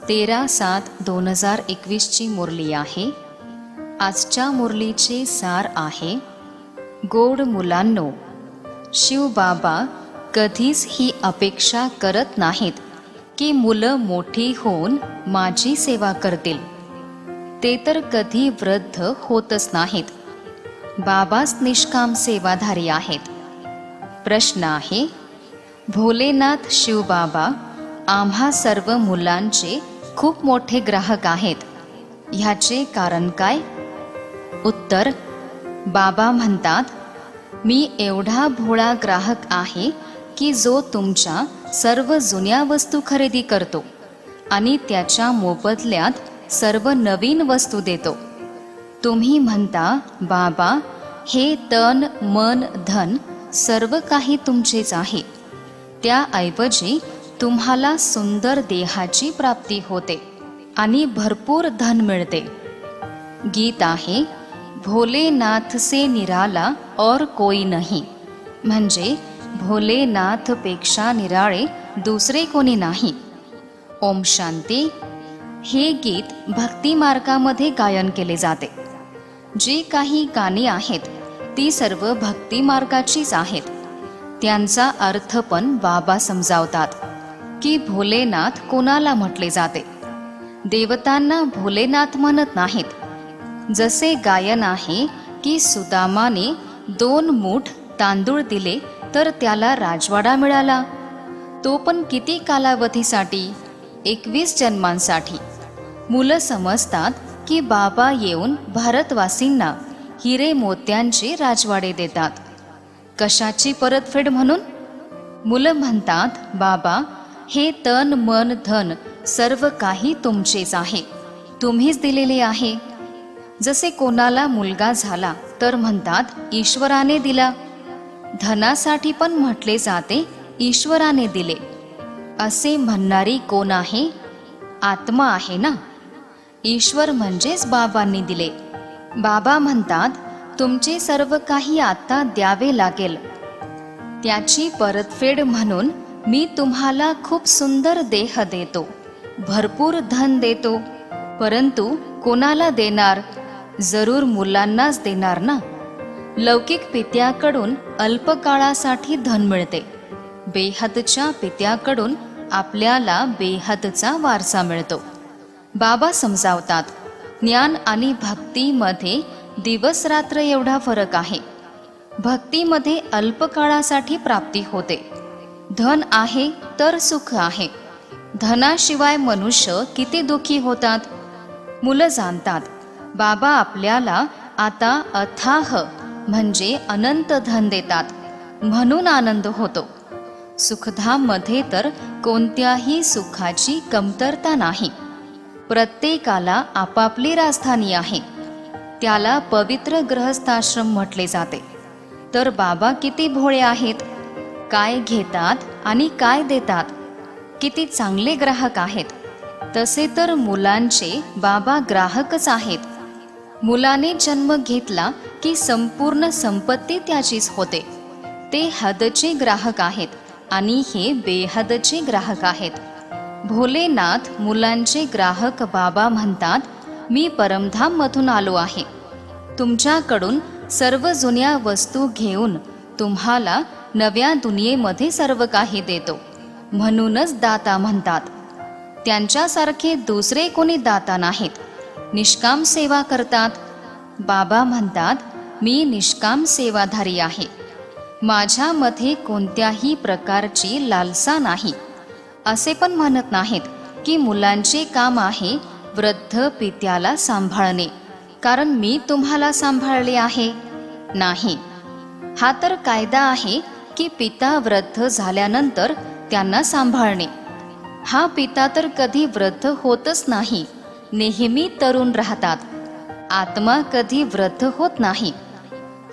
13/7/2021 मुरली आहे. आजच्या मुरलीचे सार आहे, गोड मुलांनो, शिवबाबा कधीच ही अपेक्षा करत नाहीत की मुलं मोठी होऊन माझी सेवा करतील. ते तर कधी वृद्ध होतच नाहीत. बाबाच निष्काम सेवाधारी आहेत. प्रश्न आहे, भोलेनाथ शिवबाबा आम्हा सर्व मुलांचे खूप मोठे ग्राहक आहेत. ह्याचे कारण काय? उत्तर, बाबा म्हणतात, मी एवढा भोळा ग्राहक आहे की जो तुमच्या सर्व जुन्या वस्तू खरेदी करतो आणि त्याच्या मोबदल्यात सर्व नवीन वस्तू देतो. तुम्ही म्हणता, बाबा, हे तन मन धन सर्व काही तुमचेच आहे. त्याऐवजी तुम्हाला सुंदर देहाची प्राप्ती होते आणि भरपूर धन मिळते. गीत आहे, भोलेनाथ से निराला और कोई नहीं, म्हणजे भोलेनाथ पेक्षा निराळे दुसरे कोणी नाही. ओम शांती. हे गीत भक्ती मार्गामध्ये गायन केले जाते. जी काही गाणी आहेत ती सर्व भक्ती मार्गाचीच आहेत. त्यांचा अर्थ पण बाबा समजावतात की भोलेनाथ कोणाला म्हटले जाते. देवतांना भोलेनाथ म्हणत नाहीत. जसे गायन आहे की सुदामाने 2 मूठ तांदूळ दिले तर त्याला राजवाडा मिळाला, तो पण किती कालावधीसाठी? 21 जन्मांसाठी. मुलं समजतात की बाबा येऊन भारतवासींना हिरे मोत्यांचे राजवाडे देतात. कशाची परतफेड म्हणून? मुलं म्हणतात, बाबा, हे तन मन धन सर्व काही तुमचेच आहे, तुम्हीच दिलेले आहे. जसे कोणाला मुलगा झाला तर म्हणतात, ईश्वराने दिला. धनासाठी पण म्हटले जाते, ईश्वराने दिले. असे म्हणणारी कोण आहे? आत्मा आहे ना. ईश्वर म्हणजेच बाबांनी दिले. बाबा म्हणतात, तुमचे सर्व काही आता द्यावे लागेल. त्याची परतफेड म्हणून मी तुम्हाला खूप सुंदर देह देतो, भरपूर धन देतो. परंतु कोणाला देणार? जरूर मुलांनाच देणार ना. लौकिक पित्याकडून अल्पकाळासाठी धन मिळते. बेहदच्या पित्याकडून आपल्याला बेहदचा वारसा मिळतो. बाबा समजावतात, ज्ञान आणि भक्तीमध्ये दिवस रात्र एवढा फरक आहे. भक्तीमध्ये अल्पकाळासाठी प्राप्ती होते. धन आहे तर सुख आहे. धनाशिवाय मनुष्य किती दुःखी होतात. मुलं जाणतात, बाबा आपल्याला आता अथाह म्हणजे अनंत धन देतात, म्हणून आनंद होतो. सुखधाममध्ये तर कोणत्याही सुखाची कमतरता नाही. प्रत्येकाला आपापली राजधानी आहे. त्याला पवित्र गृहस्थाश्रम म्हटले जाते. तर बाबा किती भोळे आहेत. काय घेतात आणि काय देतात. किती चांगले ग्राहक आहेत. तसे तर मुलांचे बाबा ग्राहकच आहेत. मुलाने जन्म घेतला की संपूर्ण संपत्ती त्याचीच होते. ते हदचे ग्राहक आहेत आणि हे बेहदचे ग्राहक आहेत. भोलेनाथ मुलांचे ग्राहक बाबा म्हणतात, मी परमधाममधून आलो आहे. तुमच्याकडून सर्व जुन्या वस्तू घेऊन तुम्हाला नव्या दुनियेमध्ये सर्व काही देतो, म्हणूनच दाता म्हणतात. त्यांच्यासारखे दुसरे कोणी दाता नाहीत. निष्काम सेवा करतात. बाबा म्हणतात, मी निष्काम सेवाधारी आहे. माझ्यामध्ये कोणत्याही प्रकारची लालसा नाही. असे पण म्हणत नाहीत की मुलांचे काम आहे वृद्ध पित्याला सांभाळणे, कारण मी तुम्हाला सांभाळले आहे. नाही, हा तर कायदा आहे की पिता वृद्ध झाल्यानंतर त्यांना सांभाळणे. हा पिता तर कधी वृद्ध होतच नाही, नेहमी तरुण राहतात. आत्मा कधी वृद्ध होत नाही.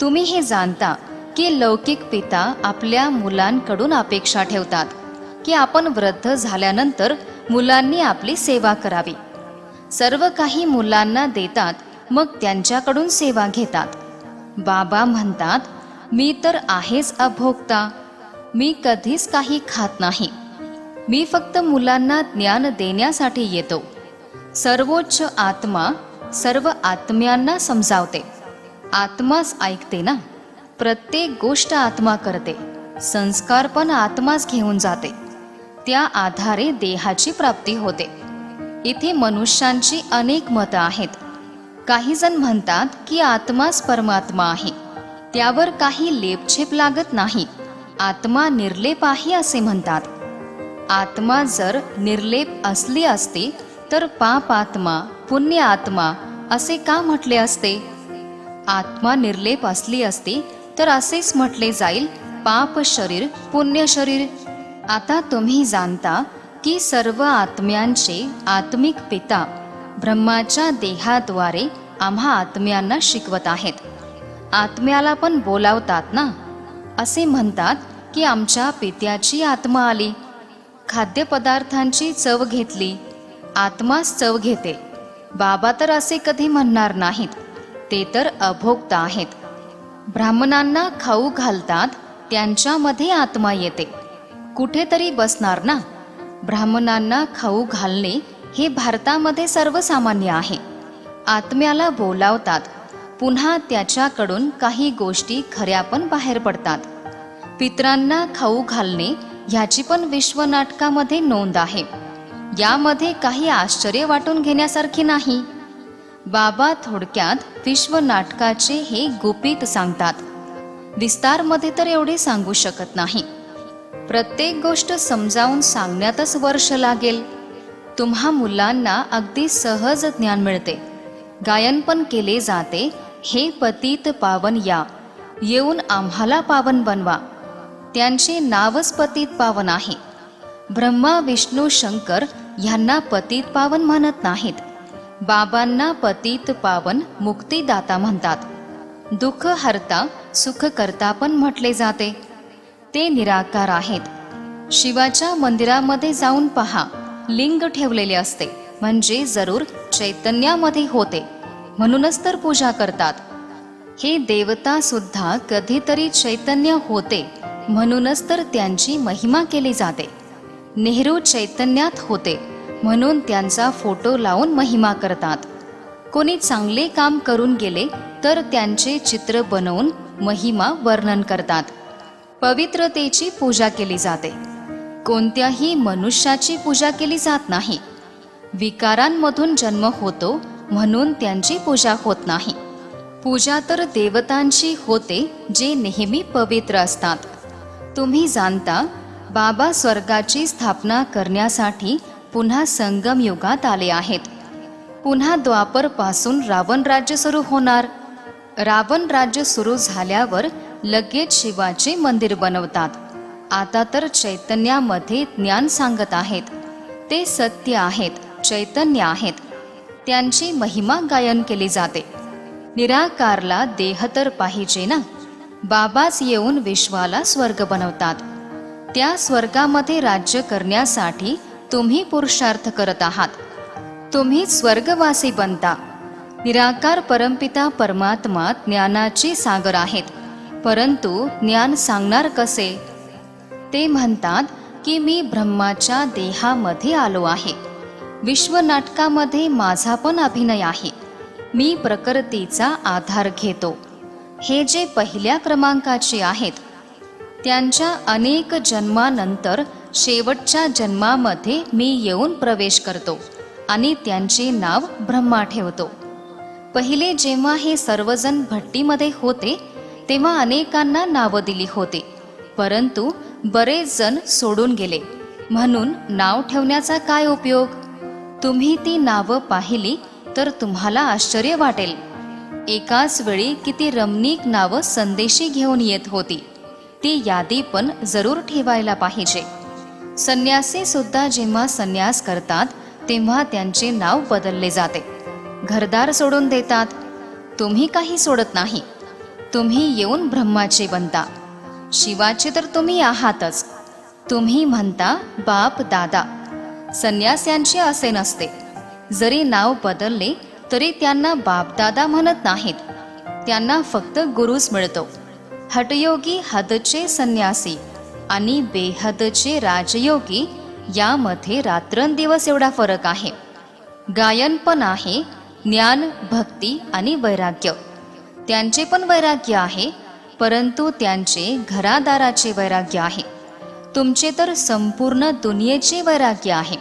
तुम्ही हे जाणता की लौकिक पिता आपल्या मुलांकडून अपेक्षा ठेवतात की आपण वृद्ध झाल्यानंतर मुलांनी आपली सेवा करावी. सर्व काही मुलांना देतात, मग त्यांच्याकडून सेवा घेतात. बाबा म्हणतात, मी तर आहेच अभोक्ता. मी कधीच काही खात नाही. मी फक्त मुलांना ज्ञान देण्यासाठी येतो. सर्वोच्च आत्मा सर्व आत्म्यांना समजावते. आत्माच ऐकते ना. प्रत्येक गोष्ट आत्मा करते. संस्कार पण आत्माच घेऊन जाते. त्या आधारे देहाची प्राप्ती होते. इथे मनुष्यांची अनेक मतं आहेत. काही जण म्हणतात की आत्माच परमात्मा आहे. त्यावर काही लेपछेप लागत नाही. आत्मा निर्लेप आहे असे म्हणतात. आत्मा जर निर्लेप असली असती तर पाप आत्मा, पुण्य आत्मा असे का म्हटले असते? आत्मा निर्लेप असली असती तर असेच म्हटले जाईल, पाप शरीर, पुण्य शरीर. आता तुम्ही जाणता की सर्व आत्म्यांचे आत्मिक पिता ब्रह्माच्या देहाद्वारे आम्हा आत्म्यांना शिकवत आहेत. आत्म्याला पण बोलावतात ना. असे म्हणतात की आमच्या पित्याची आत्मा आली. खाद्यपदार्थांची चव घेतली. आत्माच चव घेते. बाबा तर असे कधी म्हणणार नाहीत. ते तर अभोक्ता आहेत. ब्राह्मणांना खाऊ घालतात, त्यांच्यामध्ये आत्मा येते. कुठेतरी बसणार ना. ब्राह्मणांना खाऊ घालणे हे भारतामध्ये सर्वसामान्य आहे. आत्म्याला बोलावतात. पुन्हा त्याच्याकडून काही गोष्टी खऱ्या पण बाहेर पडतात. पितरांना खाऊ घालणे ह्याची पण विश्वनाटकामध्ये नोंद आहे. यामध्ये काही आश्चर्य वाटून घेण्यासारखे नाही. बाबा थोडक्यात विश्वनाटकाचे हे गुपित सांगतात. विस्तारमध्ये तर एवढे सांगू शकत नाही. प्रत्येक गोष्ट समजावून सांगण्यातच वर्ष लागेल. तुम्हा मुलांना अगदी सहज ज्ञान मिळते. गायन पण केले जाते, हे पतित पावन या, येऊन आम्हाला पावन बनवा. त्यांचे नावच पतित पावन आहे. ब्रह्मा, विष्णू, शंकर ह्यांना पतित पावन म्हणत नाहीत. बाबांना पतित पावन, मुक्तिदाता म्हणतात. दुःख हरता, सुख करता पण म्हटले जाते. ते निराकार आहेत. शिवाच्या मंदिरामध्ये जाऊन पहा, लिंग ठेवलेले असते, म्हणजे जरूर चैतन्यामध्ये होते, म्हणूनच तर पूजा करतात. हे देवता सुद्धा कधीतरी चैतन्य होते, म्हणूनच तर त्यांची महिमा केली जाते. नेहरू चैतन्यात होते, म्हणून त्यांचा फोटो लावून महिमा करतात. कोणी चांगले काम करून गेले तर त्यांचे चित्र बनवून महिमा वर्णन करतात. पवित्रतेची पूजा केली जाते. कोणत्याही मनुष्याची पूजा केली जात नाही. विकारांमधून जन्म होतो म्हणून त्यांची पूजा होत नाही. पूजा तर देवतांची होते, जे नेहमी पवित्र असतात. तुम्ही जाणता, बाबा स्वर्गाची स्थापना करण्यासाठी पुन्हा संगम युगात आले आहेत. पुन्हा द्वापर पासून रावण राज्य सुरू होणार. रावण राज्य सुरू झाल्यावर लगेच शिवाचे मंदिर बनवतात. आता तर चैतन्यामध्ये ज्ञान सांगत आहेत. ते सत्य आहेत, चैतन्य आहेत. त्यांची महिमा गायन केली जाते. निराकारला देह तर पाहिजे ना. बाबाच येऊन विश्वाला स्वर्ग बनवतात. त्या स्वर्गामध्ये राज्य करण्यासाठी तुम्ही पुरुषार्थ करत आहात. तुम्ही स्वर्गवासी बनता. निराकार परमपिता परमात्मा ज्ञानाचे सागर आहेत. परंतु ज्ञान सांगणार कसे? ते म्हणतात की मी ब्रह्माच्या देहामध्ये आलो आहे. विश्वनाटकामध्ये माझा पण अभिनय आहे. मी प्रकृतीचा आधार घेतो. हे जे पहिल्या क्रमांकाचे आहेत, त्यांच्या अनेक जन्मानंतर शेवटच्या जन्मामध्ये मी येऊन प्रवेश करतो आणि त्यांचे नाव ब्रह्मा ठेवतो. पहिले जेव्हा हे सर्वजण भट्टीमध्ये होते तेव्हा अनेकांना नावं दिली होती, परंतु बरेच जण सोडून गेले, म्हणून नाव ठेवण्याचा काय उपयोग? तुम्ही ती नावं पाहिली तर तुम्हाला आश्चर्य वाटेल. एकाच वेळी किती रमणीक नावं संदेशी घेऊन येत होती. ती यादी पण जरूर ठेवायला पाहिजे. संन्यासी सुद्धा जेव्हा संन्यास करतात तेव्हा त्यांचे नाव बदलले जाते. घरदार सोडून देतात. तुम्ही काही सोडत नाही. तुम्ही येऊन ब्रह्माचे बनता. शिवाचे तर तुम्ही आहातच. तुम्ही म्हणता बाप दादा. संन्यास्यांचे असे नसते. जरी नाव बदलले तरी त्यांना बापदादा म्हणत नाहीत. त्यांना फक्त गुरुच मिळतो. हटयोगी हदचे संन्यासी आणि बेहदचे राजयोगी यामध्ये रात्रंदिवस एवढा फरक आहे. गायन पण आहे, ज्ञान, भक्ती आणि वैराग्य. त्यांचे पण वैराग्य आहे, परंतु त्यांचे घरादाराचे वैराग्य आहे. तुमचे तर संपूर्ण दुनियेचे वैराग्य आहे.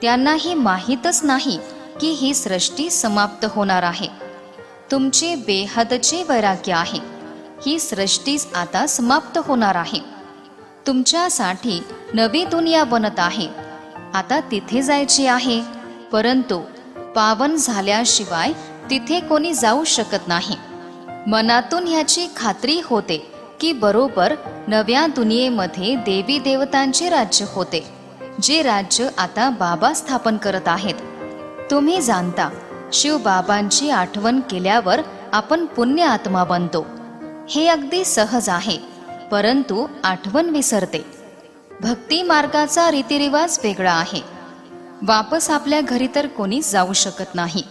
त्यांनाही माहीतच नाही की ही सृष्टी समाप्त होणार आहे. तुमचे बेहदचे वैराग्य आहे. ही सृष्टीच आता समाप्त होणार आहे. तुमच्यासाठी नवी दुनिया बनत आहे. आता तिथे जायचे आहे, परंतु पावन झाल्याशिवाय तिथे कोणी जाऊ शकत नाही. मनातून ह्याची खात्री होते की बरोबर नव्या दुनियेमध्ये देवी देवतांचे राज्य होते, जे राज्य आता बाबा स्थापन करत आहेत. तुम्ही जाणता, शिवबाबांची आठवण केल्यावर आपण पुण्य आत्मा बनतो. हे अगदी सहज आहे, परंतु आठवण विसरते. भक्ती मार्गाचा रीतिरिवाज वेगळा आहे. वापस आपल्या घरी तर कोणी जाऊ शकत नाही.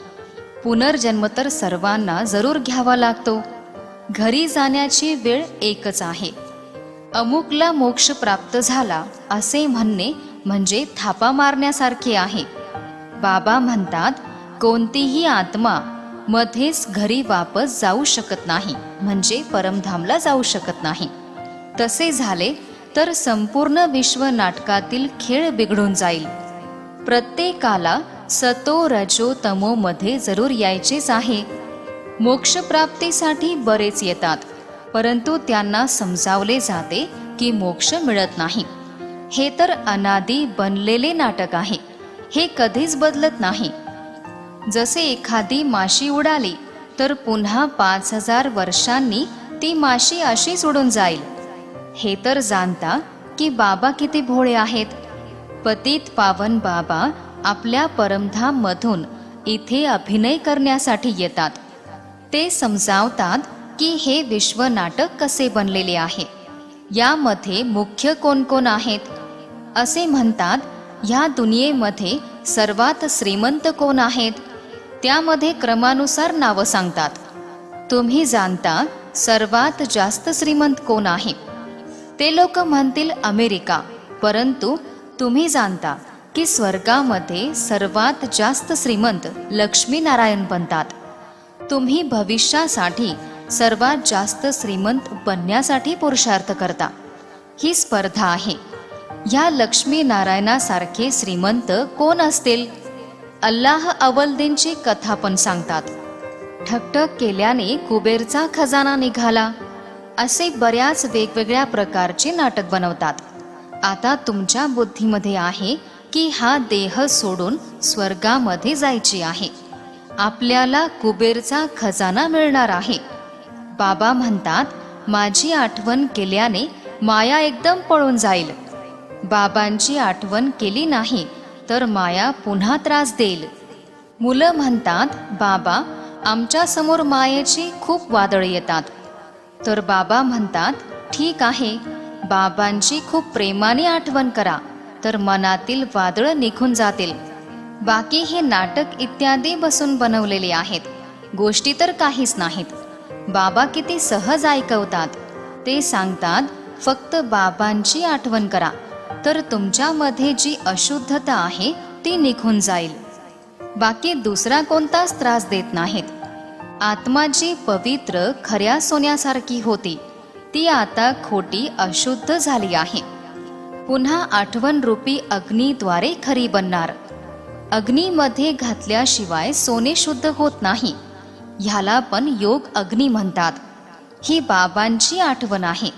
पुनर्जन्म तर सर्वांना जरूर घ्यावा लागतो. घरी जाण्याची वेळ एकच आहे. अमुकला मोक्ष प्राप्त झाला असे म्हणणे म्हणजे थापा मारण्यासारखे आहे. बाबा म्हणतात, कोणतीही आत्मा मध्येच घरी वापस जाऊ शकत नाही, म्हणजे परमधामला जाऊ शकत नाही. तसे झाले तर संपूर्ण विश्व नाटकातील खेळ बिघडून जाईल. प्रत्येकाला सतो रजो तमो मध्ये जरूर यायचेच आहे. मोक्षप्राप्तीसाठी बरेच येतात, परंतु त्यांना समजावले जाते की मोक्ष मिळत नाही. हे तर अनादी बनलेले नाटक आहे. हे कधीच बदलत नाही. जसे एखादी माशी उडाली तर पुन्हा 5000 वर्षांनी ती माशी अशीच उडून जाईल. हे तर जाणता की बाबा किती भोळे आहेत. पतित पावन बाबा आपल्या परमधाम मधून इथे अभिनय करण्यासाठी येतात. ते समजावतात की हे विश्व नाटक कसे बनलेले आहे. यामध्ये मुख्य कोण कोण आहेत. असे म्हणतात, ह्या दुनियेमध्ये सर्वात श्रीमंत कोण आहेत. त्यामध्ये क्रमानुसार नावं सांगतात. तुम्ही जाणता सर्वात जास्त श्रीमंत कोण आहे. ते लोक म्हणतील अमेरिका, परंतु तुम्ही जाणता की स्वर्गामध्ये सर्वात जास्त श्रीमंत लक्ष्मीनारायण बनतात. तुम्ही भविष्यासाठी सर्वात जास्त श्रीमंत बनण्यासाठी पुरुषार्थ करता. ही स्पर्धा आहे. ह्या लक्ष्मीनारायणासारखे श्रीमंत कोण असतील. अल्लाह अवलदीनची कथा पण सांगतात. ठकठक केल्याने कुबेरचा खजाना निघाला. असे बऱ्याच वेगवेगळ्या प्रकारचे नाटक बनवतात. आता तुमच्या बुद्धीमध्ये आहे की हा देह सोडून स्वर्गामध्ये जायचे आहे. आपल्याला कुबेरचा खजाना मिळणार आहे. बाबा म्हणतात, माझी आठवण केल्याने माया एकदम पळून जाईल. बाबांची आठवण केली नाही तर माया पुन्हा त्रास देईल. मुलं म्हणतात, बाबा आमच्या समोर मायेची खूप वादळ येतात. तर बाबा म्हणतात, ठीक आहे, बाबांची खूप प्रेमाने आठवण करा तर मनातील वादळ निघून जातील. बाकी हे नाटक इत्यादी बसून बनवलेले आहेत. गोष्टी तर काहीच नाहीत. बाबा किती सहज ऐकवतात. ते सांगतात, फक्त बाबांची आठवण करा तर तुमच्यामध्ये जी अशुद्धता आहे ती निघून जाईल. बाकी दुसरा कोणताच त्रास देत नाहीत. आत्मा जी पवित्र खऱ्या सोन्यासारखी होती ती आता खोटी अशुद्ध झाली आहे. पुन्हा आठवण रूपी अग्नीद्वारे खरी बनणार. अग्नीमध्ये घातल्याशिवाय सोने शुद्ध होत नाही. ह्याला पण योग अग्नी म्हणतात. ही बाबांची आठवण आहे.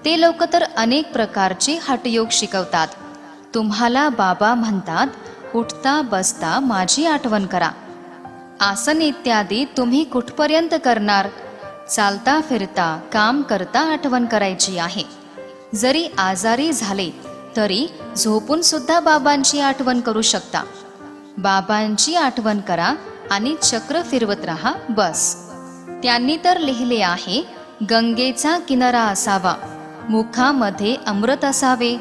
ते लोक तर अनेक प्रकारचे हठयोग शिकवतात. तुम्हाला बाबा म्हणतात, उठता बसता माझी आठवण करा. आसन इत्यादी तुम्ही कुठपर्यंत करणार. चालता फिरता काम करता आठवण करायची आहे. जरी आजारी झाले तरी झोपून सुद्धा बाबांची आठवण करू शकता. बाबांची आठवण करा आणि चक्र फिरवत राहा, बस. त्यांनी तर लिहिले आहे, गंगेचा किनारा असावा, मुखामध्ये अमृत असावे.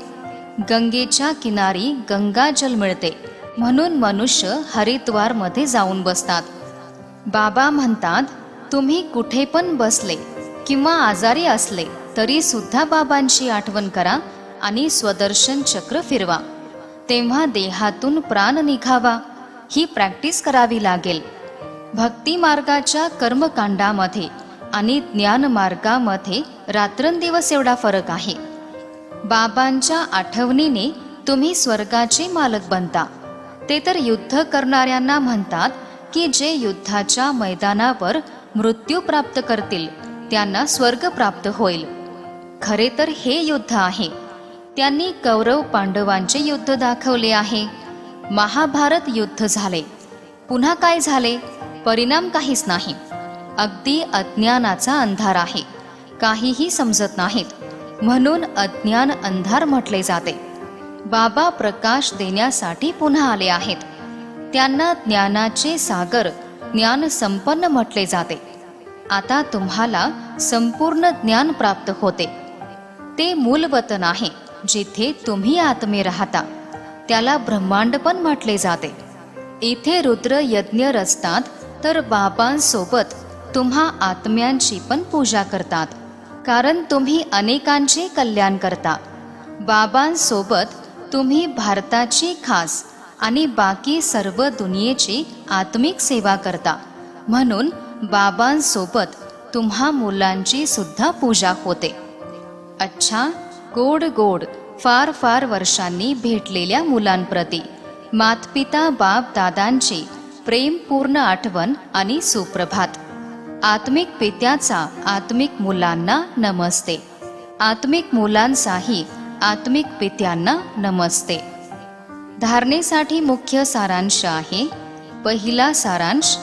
गंगेच्या किनारी गंगाजल मिळते म्हणून मनुष्य हरिद्वारमध्ये जाऊन बसतात. बाबा म्हणतात, तुम्ही कुठे पण बसले किंवा आजारी असले तरी सुद्धा बाबांची आठवण करा आणि स्वदर्शन चक्र फिरवा. तेव्हा देहातून प्राण निघावा ही प्रॅक्टिस करावी लागेल. भक्ती मार्गाच्या कर्मकांडामध्ये आणि ज्ञान मार्गामध्ये रात्रंदिवस एवढा फरक आहे. बाबांच्या आठवणीने तुम्ही स्वर्गाचे मालक बनता. ते तर युद्ध करणाऱ्यांना म्हणतात की जे युद्धाच्या मैदानावर मृत्यू प्राप्त करतील त्यांना स्वर्ग प्राप्त होईल. खरे तर हे युद्ध आहे. त्यांनी कौरव पांडवांचे युद्ध दाखवले आहे. महाभारत युद्ध झाले. पुन्हा काय झाले? परिणाम काहीच नाही. अगदी अज्ञानाचा अंधार आहे. काहीही समजत नाहीत. म्हणून अज्ञान अंधार म्हटले जाते. बाबा प्रकाश देण्यासाठी पुन्हा आले आहेत. त्यांना ज्ञानाचे सागर, ज्ञान संपन्न म्हटले जाते. आता तुम्हाला संपूर्ण ज्ञान प्राप्त होते. ते मूलवतन आहे जिथे तुम्ही आत्मे राहता. त्याला ब्रह्मांड पण म्हटले जाते. इथे रुद्र यज्ञ रचतात तर बाबांसोबत तुम्हा आत्म्यांची पण पूजा करतात. कारण तुम्ही अनेकांचे कल्याण करता. बाबांसोबत तुम्ही भारताची खास आणि बाकी सर्व दुनियेची आत्मिक सेवा करता. म्हणून बाबांसोबत तुम्हा मुलांची सुद्धा पूजा होते. अच्छा, गोड गोड फार फार वर्षांनी भेटलेल्या मुलांप्रती मातपिता बाप दादांची प्रेमपूर्ण आठवण आणि सुप्रभात. आत्मिक पित्याचा आत्मिक मुलांना नमस्ते. आत्मिक मुलांचाही आत्मिक पित्यांना नमस्ते. धारणेसाठी मुख्य सारांश आहे. पहिला सारांश,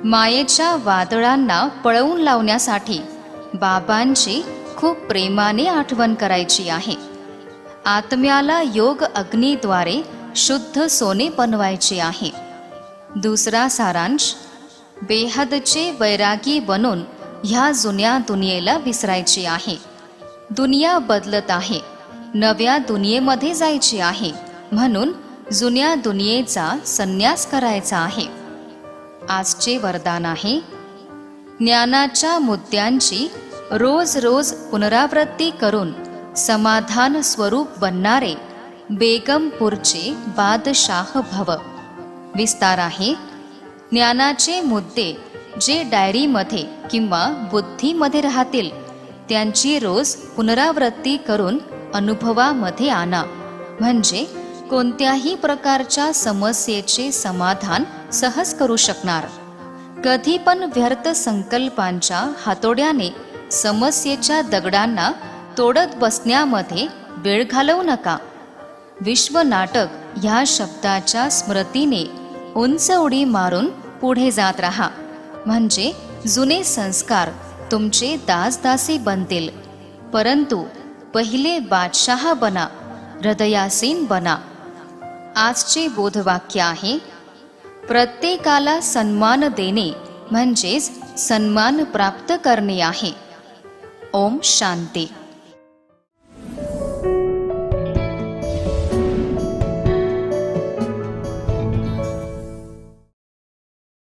मायेच्या वादळांना पळवून लावण्यासाठी बाबांची खूप प्रेमाने आठवण करायची आहे. आत्म्याला योग अग्नीद्वारे शुद्ध सोने बनवायचे आहे. दुसरा सारांश, बेहदचे वैरागी बनून ह्या जुन्या दुनियेला विसरायची आहे. दुनिया बदलत आहे. नव्या दुनियेमध्ये जायचे आहे. म्हणून जुन्या दुनियेचा संन्यास करायचा आहे. आजचे वरदान आहे, ज्ञानाच्या मुद्द्यांची रोज रोज पुनरावृत्ती करून समाधान स्वरूप बनणारे बेगमपूरचे बादशाह भव. विस्तार आहे, ज्ञानाचे मुद्दे जे डायरीमध्ये किंवा बुद्धीमध्ये राहतील त्यांची रोज पुनरावृत्ती करून अनुभवामध्ये आणा. म्हणजे कोणत्याही प्रकारच्या समस्येचे समाधान सहज करू शकणार. कधी पण व्यर्थ संकल्पांच्या हातोड्याने समस्येच्या दगडांना तोडत बसण्यामध्ये वेळ घालवू नका. विश्वनाटक ह्या शब्दाच्या स्मृतीने उंच उडी मारून पुढे जात राहा. म्हणजे जुने संस्कार तुमचे दासदासी बनतील. परंतु पहिले बादशाह बना, हृदयासीन बना. आजचे बोधवाक्य आहे, प्रत्येकाला सन्मान देणे म्हणजेच सन्मान प्राप्त करणे आहे. ओम शांती.